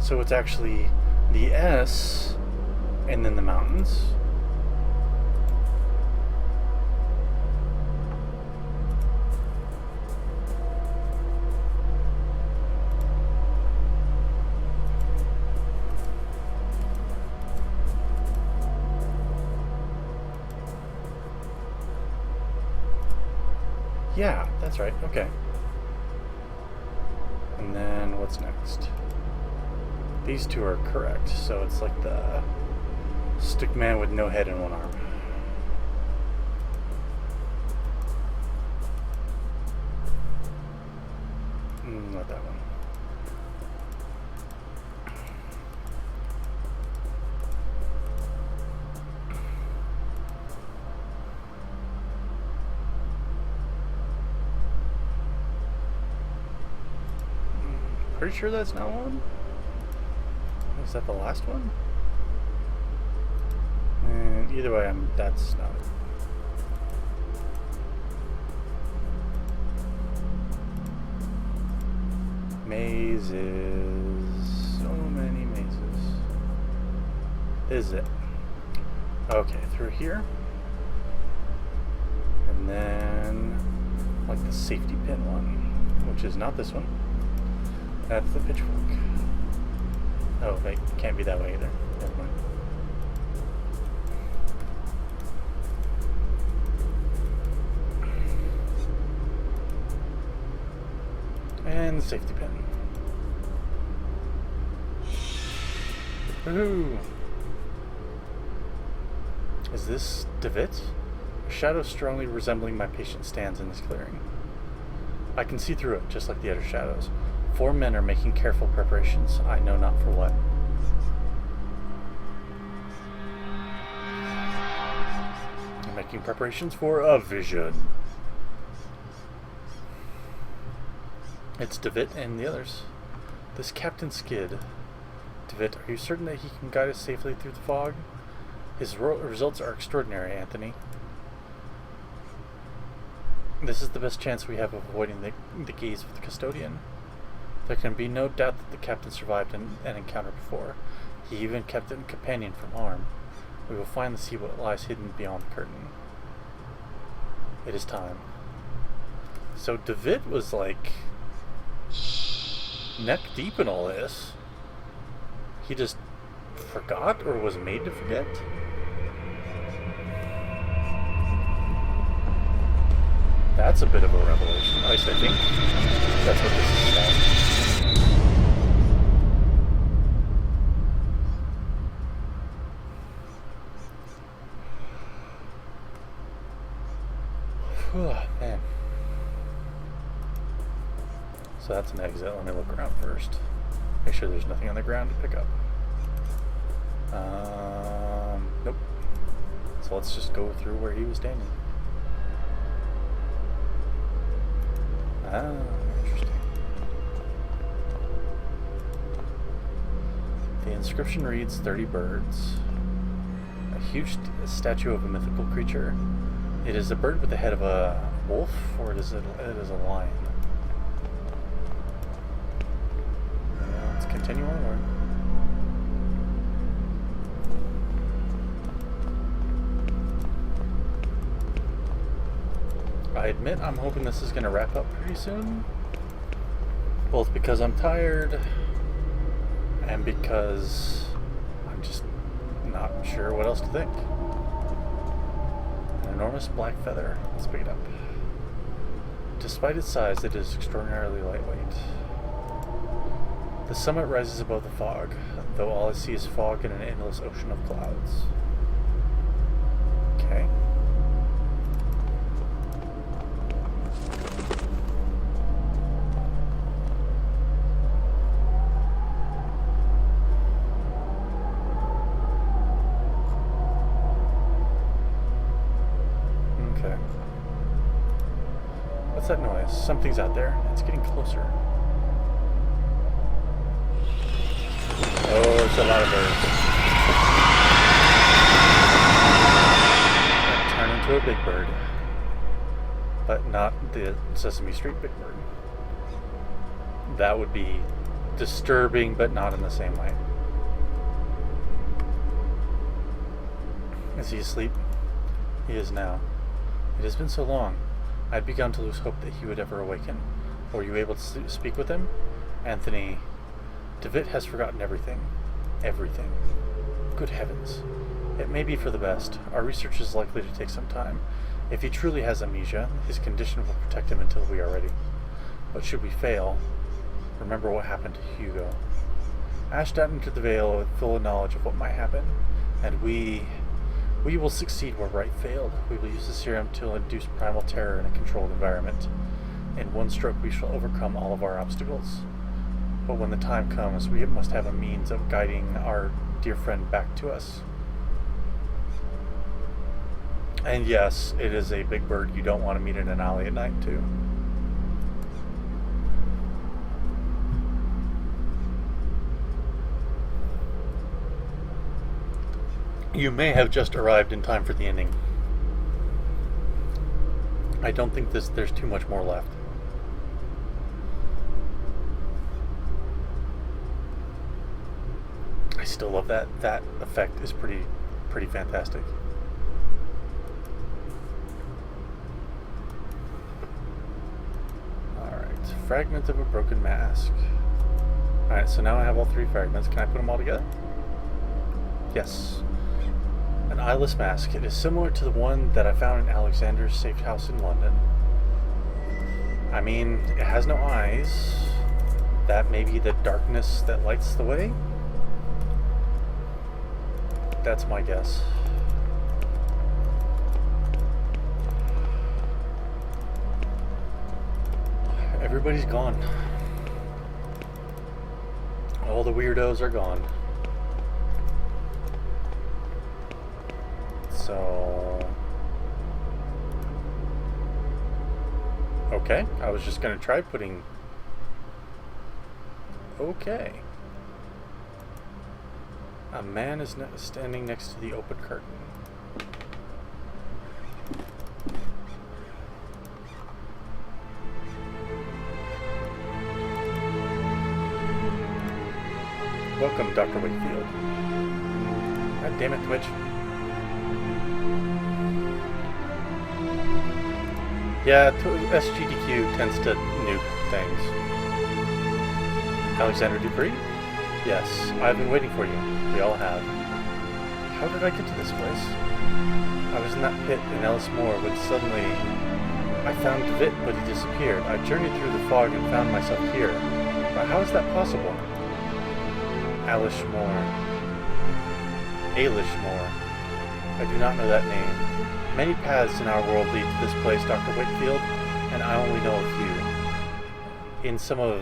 So it's actually the S and then the mountains. Yeah, that's right. Okay. And then what's next? These two are correct. So it's like the stick man with no head and one arm. Not that one. Pretty sure that's not one. Is that the last one? And either way, that's not it. Mazes. So many mazes. Is it? Okay, through here. And then like the safety pin one, which is not this one. That's the pitchfork. Oh, wait, can't be that way either. Never mind. And the safety pin. Woohoo! Is this Davitt? A shadow strongly resembling my patient stands in this clearing. I can see through it, just like the other shadows. 4 men are making careful preparations. I know not for what. They're making preparations for a vision. It's Davitt and the others. This Captain Skid. Davitt, are you certain that he can guide us safely through the fog? His results are extraordinary, Anthony. This is the best chance we have of avoiding the gaze of the custodian. There can be no doubt that the captain survived an encounter before. He even kept a companion from harm. We will finally see what lies hidden beyond the curtain. It is time. So Davitt was like neck deep in all this. He just forgot or was made to forget? That's a bit of a revelation. At least I think that's what this is about. Man. So that's an exit. Let me look around first. Make sure there's nothing on the ground to pick up. Nope. So let's just go through where he was standing. Ah, interesting. The inscription reads 30 birds. A huge statue of a mythical creature. It is a bird with the head of a wolf, or it is a lion. Let's continue onward. I admit I'm hoping this is going to wrap up pretty soon. Both because I'm tired and because I'm just not sure what else to think. An enormous black feather. Let's pick it up. Despite its size, it is extraordinarily lightweight. The summit rises above the fog, though all I see is fog and an endless ocean of clouds. Okay. What's that noise? Something's out there. It's getting closer. Oh, there's a lot of birds. Turn into a big bird. But not the Sesame Street big bird. That would be disturbing, but not in the same way. Is he asleep? He is now. It has been so long. I had begun to lose hope that he would ever awaken. Were you able to speak with him? Anthony, DeVitt has forgotten everything. Everything. Good heavens. It may be for the best. Our research is likely to take some time. If he truly has amnesia, his condition will protect him until we are ready. But should we fail, remember what happened to Hugo. Ashdown entered the Vale with full knowledge of what might happen, and we will succeed where Wright failed. We will use the serum to induce primal terror in a controlled environment. In one stroke we shall overcome all of our obstacles. But when the time comes, we must have a means of guiding our dear friend back to us. And yes, it is a big bird you don't want to meet in an alley at night, too. You may have just arrived in time for the ending. I don't think there's too much more left. I still love that. That effect is pretty fantastic. Alright, fragment of a broken mask. Alright, so now I have all three fragments. Can I put them all together? Yes. An eyeless mask. It is similar to the one that I found in Alexander's safe house in London. I mean, it has no eyes. That may be the darkness that lights the way? That's my guess. Everybody's gone. All the weirdos are gone. So... okay, I was just gonna try putting... okay. A man is standing next to the open curtain. Welcome, Dr. Wakefield. God damn it, Twitch. Yeah, SGDQ tends to nuke things. Alexander Dupree? Yes, I've been waiting for you. We all have. How did I get to this place? I was in that pit in Ellis Moor when suddenly I found DeVitt, but he disappeared. I journeyed through the fog and found myself here. But how is that possible? Alish Moor. Alish Moor. I do not know that name. Many paths in our world lead to this place, Dr. Wakefield, and I only know a few. In some of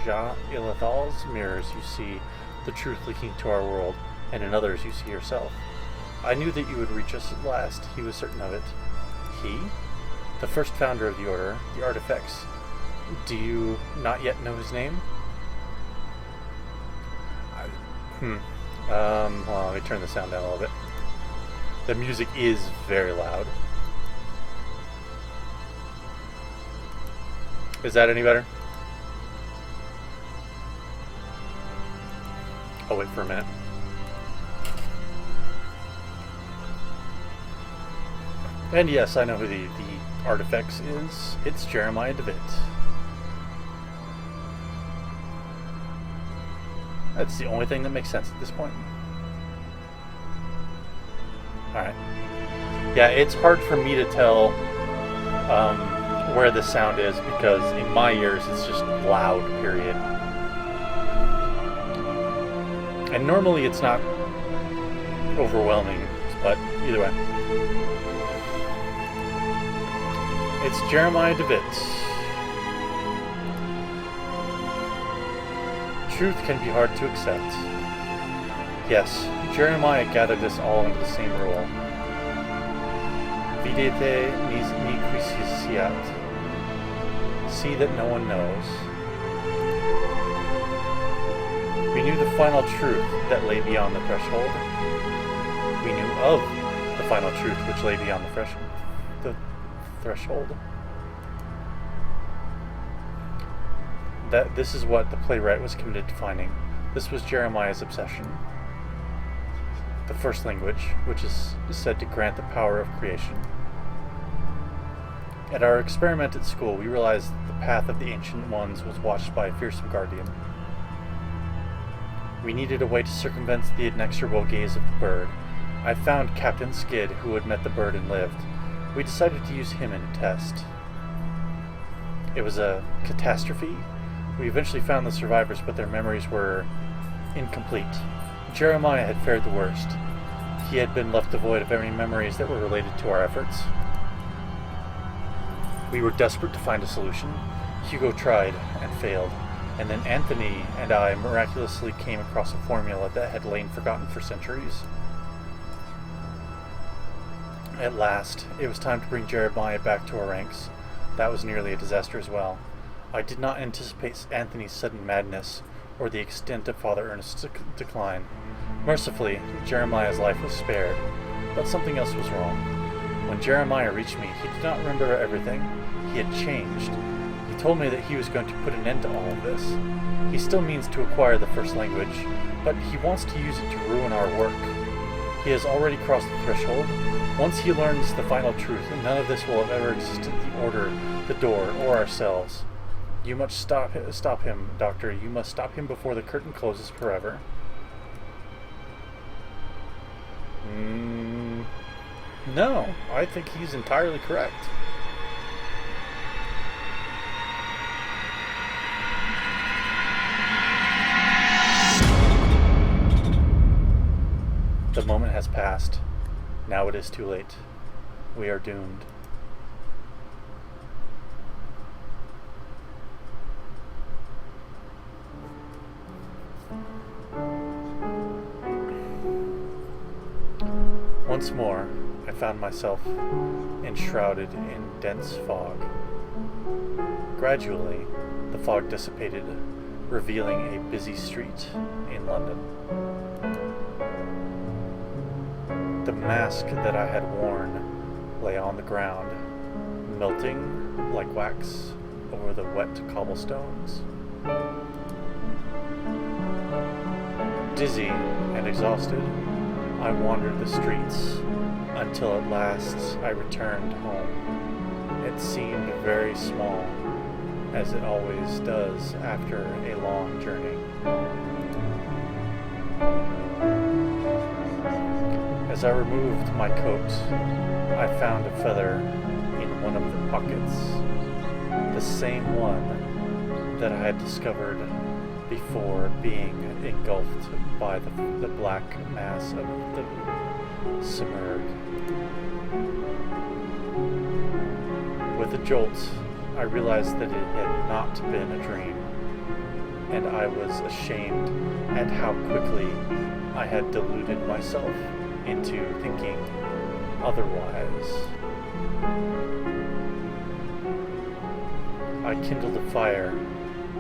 Ilithal's mirrors you see the truth leaking to our world, and in others you see yourself. I knew that you would reach us at last. He was certain of it. He? The first founder of the Order, the Artifacts. Do you not yet know his name? Well, let me turn the sound down a little bit. The music is very loud. Is that any better? I'll wait for a minute. And yes, I know who the Artifacts is. It's Jeremiah DeVitt. That's the only thing that makes sense at this point. Alright. Yeah, it's hard for me to tell where the sound is because in my ears it's just loud, period. And normally it's not overwhelming, but either way. It's Jeremiah DeVitt. Truth can be hard to accept. Yes, Jeremiah gathered us all into the same role. Videte ni quisisiat. See that no one knows. We knew the final truth that lay beyond the threshold. We knew of the final truth which lay beyond the threshold. That this is what the playwright was committed to finding. This was Jeremiah's obsession. The first language, which is said to grant the power of creation. At our experiment at school, we realized that the path of the Ancient Ones was watched by a fearsome guardian. We needed a way to circumvent the inexorable gaze of the bird. I found Captain Skid, who had met the bird and lived. We decided to use him in a test. It was a catastrophe. We eventually found the survivors, but their memories were incomplete. Jeremiah had fared the worst. He had been left devoid of any memories that were related to our efforts. We were desperate to find a solution. Hugo tried and failed, and then Anthony and I miraculously came across a formula that had lain forgotten for centuries. At last, it was time to bring Jeremiah back to our ranks. That was nearly a disaster as well. I did not anticipate Anthony's sudden madness, or the extent of Father Ernest's decline. Mercifully, Jeremiah's life was spared, but something else was wrong. When Jeremiah reached me, he did not remember everything. He had changed. He told me that he was going to put an end to all of this. He still means to acquire the first language, but he wants to use it to ruin our work. He has already crossed the threshold. Once he learns the final truth, none of this will have ever existed, the Order, the Door, or ourselves. You must stop him, Doctor. You must stop him before the curtain closes forever. No, I think he's entirely correct. The moment has passed. Now it is too late. We are doomed. Once more, I found myself enshrouded in dense fog. Gradually, the fog dissipated, revealing a busy street in London. The mask that I had worn lay on the ground, melting like wax over the wet cobblestones. Dizzy and exhausted, I wandered the streets until at last I returned home. It seemed very small, as it always does after a long journey. As I removed my coat, I found a feather in one of the pockets, the same one that I had discovered before being engulfed by the black mass of the Simurg. With a jolt, I realized that it had not been a dream, and I was ashamed at how quickly I had deluded myself into thinking otherwise. I kindled a fire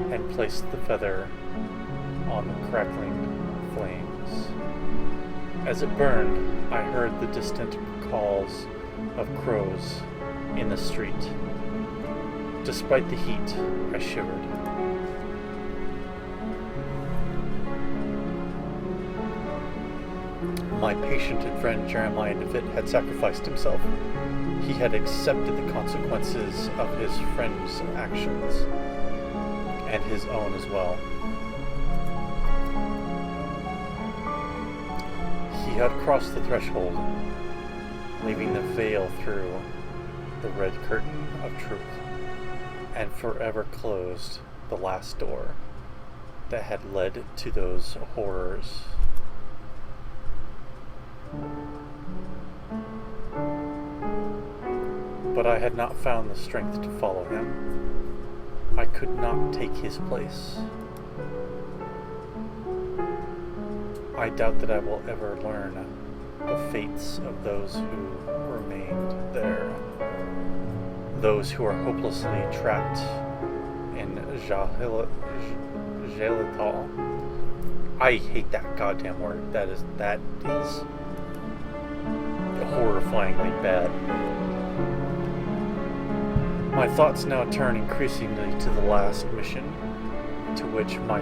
and placed the feather on the crackling flames. As it burned, I heard the distant calls of crows in the street. Despite the heat, I shivered. My patient and friend Jeremiah Nevitt had sacrificed himself. He had accepted the consequences of his friend's actions, and his own as well. He had crossed the threshold, leaving the veil through the red curtain of truth, and forever closed the last door that had led to those horrors. But I had not found the strength to follow him. I could not take his place. I doubt that I will ever learn the fates of those who remained there. Those who are hopelessly trapped in Jalital. I hate that goddamn word. That is horrifyingly bad. My thoughts now turn increasingly to the last mission, to which my